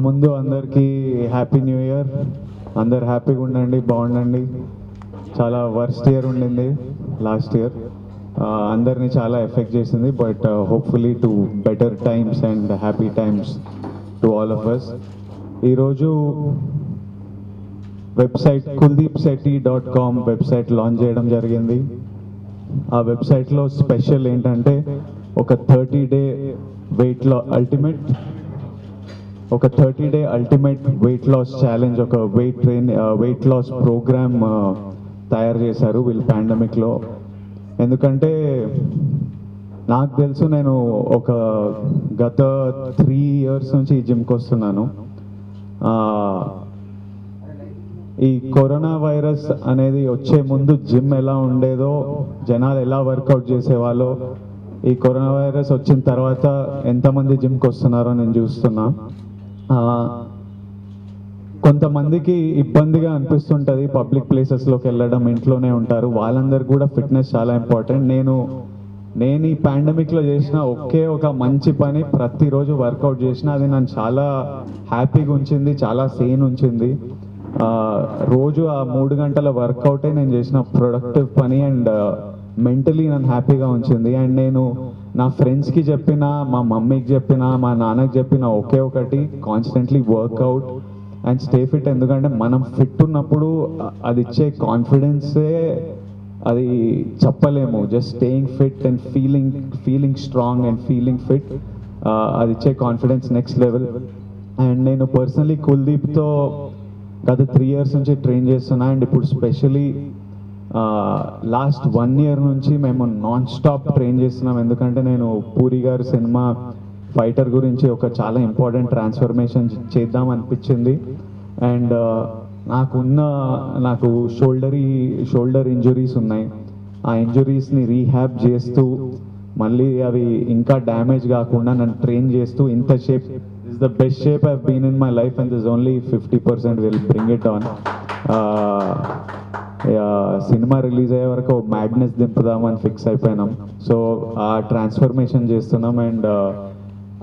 ముందు అందరికీ happy new year. అందరు హ్యాపీగా ఉండండి, బాగుండండి. చాలా వర్స్ట్ ఇయర్ ఉండింది లాస్ట్ ఇయర్, అందరినీ చాలా ఎఫెక్ట్ చేసింది. But hopefully to better times and happy times to all of us. ఈరోజు వెబ్సైట్ kuldeepsetti.com వెబ్సైట్ లాంచ్ చేయడం జరిగింది. ఆ వెబ్సైట్లో స్పెషల్ ఏంటంటే ఒక 30-day ultimate weight loss challenge, ఒక వెయిట్ లాస్ ప్రోగ్రామ్ తయారు చేశారు వీళ్ళు పాండమిక్లో. ఎందుకంటే నాకు తెలుసు, నేను ఒక గత 3 years నుంచి ఈ జిమ్కి వస్తున్నాను. ఈ కరోనా వైరస్ అనేది వచ్చే ముందు జిమ్ ఎలా ఉండేదో, జనాలు ఎలా వర్కౌట్ చేసేవాళ్ళో, ఈ కరోనా వైరస్ వచ్చిన తర్వాత ఎంతమంది జిమ్కి వస్తున్నారో నేను చూస్తున్నా. కొంతమందికి ఇబ్బందిగా అనిపిస్తుంటుంది పబ్లిక్ ప్లేసెస్లోకి వెళ్ళడం, ఇంట్లోనే ఉంటారు. వాళ్ళందరికీ కూడా ఫిట్నెస్ చాలా ఇంపార్టెంట్. నేను ఈ పాండమిక్లో చేసిన ఒక మంచి పని, ప్రతిరోజు వర్కౌట్ చేసిన, అది నన్ను చాలా హ్యాపీగా ఉంచింది, చాలా సేన్ ఉంచింది. రోజు ఆ 3 గంటల వర్కౌటే నేను చేసిన ప్రొడక్టివ్ పని అండ్ మెంటలీ నన్ను హ్యాపీగా ఉంచింది. అండ్ నేను నా ఫ్రెండ్స్కి చెప్పిన, మా మమ్మీకి చెప్పిన, మా నాన్నకి చెప్పిన ఒకటి, constantly workout and stay fit. ఎందుకంటే మనం ఫిట్ ఉన్నప్పుడు అది ఇచ్చే కాన్ఫిడెన్సే అది చెప్పలేము. Just staying fit and feeling strong and feeling fit, అది ఇచ్చే కాన్ఫిడెన్స్ నెక్స్ట్ లెవెల్. అండ్ నేను పర్సనలీ కుల్దీప్తో గత 3 years నుంచి ట్రైన్ చేస్తున్నా. అండ్ ఇప్పుడు స్పెషలీ లాస్ట్ 1 year నుంచి మేము నాన్ స్టాప్ ట్రైన్ చేస్తున్నాం. ఎందుకంటే నేను పూరి గారి సినిమా ఫైటర్ గురించి ఒక చాలా ఇంపార్టెంట్ ట్రాన్స్ఫర్మేషన్ చేద్దాం అనిపించింది. అండ్ నాకు షోల్డర్ ఇంజురీస్ ఉన్నాయి. ఆ ఇంజురీస్ని రీహ్యాబ్ చేస్తూ, మళ్ళీ అవి ఇంకా డ్యామేజ్ కాకుండా నన్ను ట్రైన్ చేస్తూ, ఇంత shape is the best shape I've been in my life, and there's only 50% will bring it on. సినిమా రిలీజ్ అయ్యే వరకు మ్యాడ్నెస్ దింపుదామని ఫిక్స్ అయిపోయినాం. సో ఆ ట్రాన్స్ఫర్మేషన్ చేస్తున్నాం. And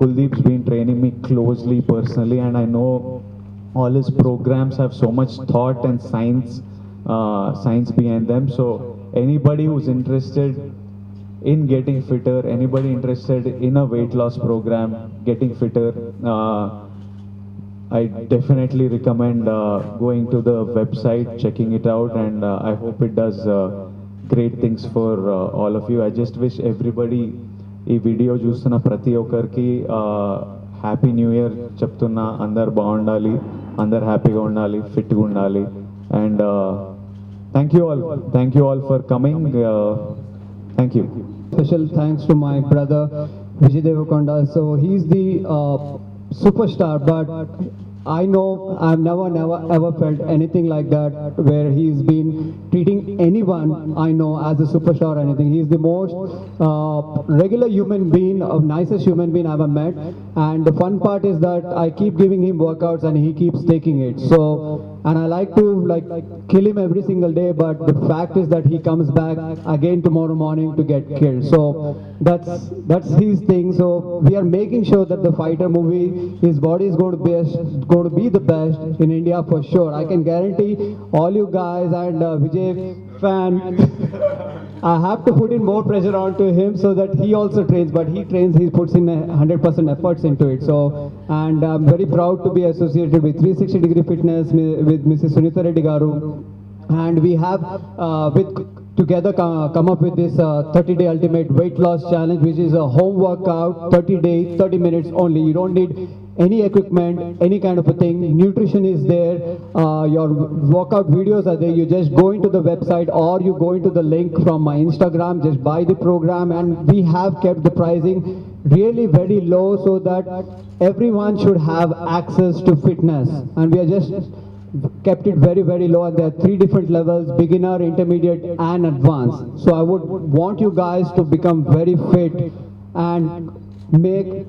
Kuldeep's been training me closely personally, and I know all his programs have so much thought and science behind them. So anybody who's interested in getting fitter, anybody interested in a weight loss program, getting fitter, I definitely recommend going to the website, checking it out, and I hope it does great things for all of you. I just wish everybody ఈ video చూస్తున్న ప్రతి ఒక్కరికి happy new year చెప్తున్నా. అందరు బాగుండాలి, అందరు హ్యాపీగా ఉండాలి, ఫిట్గా ఉండాలి. And thank you all for coming. Thank you. Special thanks to my brother Vijay Deverakonda. So he's the superstar, but I know I've never ever felt anything like that, where he's been treating anyone I know as a superstar or anything. He's the most regular human being, nicest human being I've ever met. And the fun part is that I keep giving him workouts and he keeps taking it. So, and I like to kill him every single day, but the fact is that he comes back again tomorrow morning to get killed. So that's his thing. So we are making sure that the fighter movie, his body is going to be the best in India for sure. I can guarantee all you guys and Vijay fan. I have to put in more pressure onto him so that he also trains, but he trains, he puts in 100% efforts into it. So, and I'm very proud to be associated with 360-degree fitness with Mrs. Sunita Reddy Garu, and we have together come up with this 30-day ultimate weight loss challenge, which is a home workout, 30 days, 30 minutes only. You don't need any equipment, any kind of a thing. Nutrition is there, your workout videos are there. You just go into the website or you go into the link from my Instagram, just buy the program. And we have kept the pricing really very low so that everyone should have access to fitness, and we are just kept it very, very low. And there are 3 different levels: beginner, intermediate and advanced. So I would want you guys to become very fit and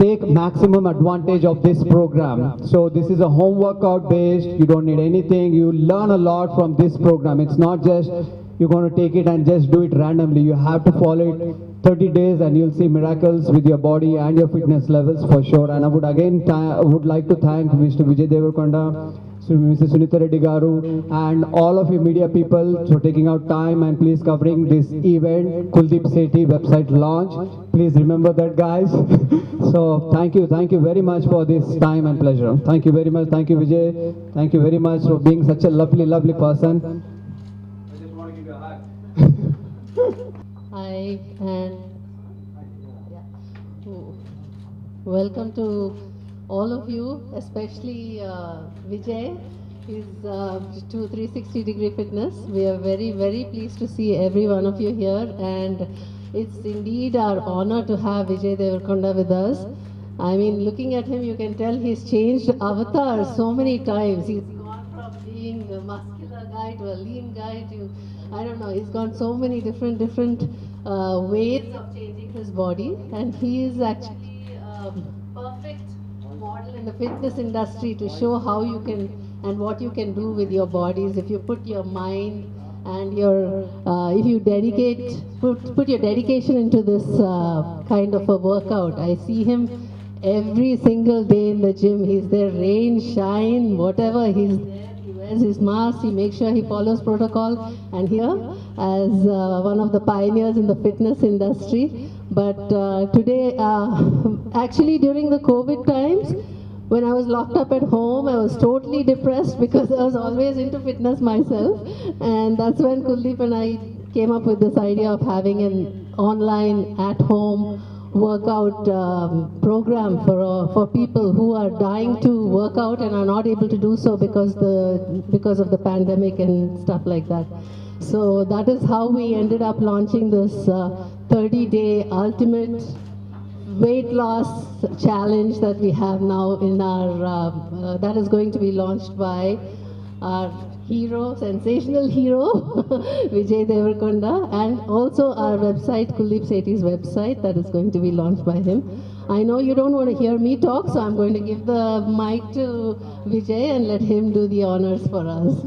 take maximum advantage of this program. So this is a home workout based. You don't need anything. You learn a lot from this program. It's not just you're going to take it and just do it randomly. You have to follow it 30 days and you'll see miracles with your body and your fitness levels for sure. And I would again would like to thank Mr. Vijay Devarakonda, Mrs. Sunita Reddy Garu, and all of you media people for taking out time and please covering this event, Kuldeep Sethi website launch. Please remember that, guys. So thank you very much for this time and pleasure. Thank you very much. Thank you, Vijay. Thank you very much for being such a lovely person. Hi, and yeah. Welcome to all of you, especially Vijay. He's to 360-degree fitness. We are very pleased to see every one of you here, and it's indeed our honor to have Vijay Devarakonda with us. I mean, looking at him, you can tell he's changed avatar so many times. He's gone from being a muscular guy to a lean guy to, I don't know, he's gone so many different ways of changing his body, and he is actually a perfect model in the fitness industry to show how you can and what you can do with your bodies if you put your mind and your if you put your dedication into this kind of a workout. I see him every single day in the gym. He's there, rain, shine, whatever, he's there. He wears his mask, he makes sure he follows protocol, and here as one of the pioneers in the fitness industry. But today, actually during the COVID times, when I was locked up at home, I was totally depressed because I was always into fitness myself. And that's when Kuldeep and I came up with this idea of having an online, at-home workout program for people who are dying to work out and are not able to do so because of the pandemic and stuff like that. So that is how we ended up launching this 30-day ultimate weight loss challenge that we have now in our that is going to be launched by our hero, sensational hero, Vijay Devarakonda, and also our website, Kuldeep Sethi's website, that is going to be launched by him. I know you don't want to hear me talk, so I'm going to give the mic to Vijay and let him do the honors for us.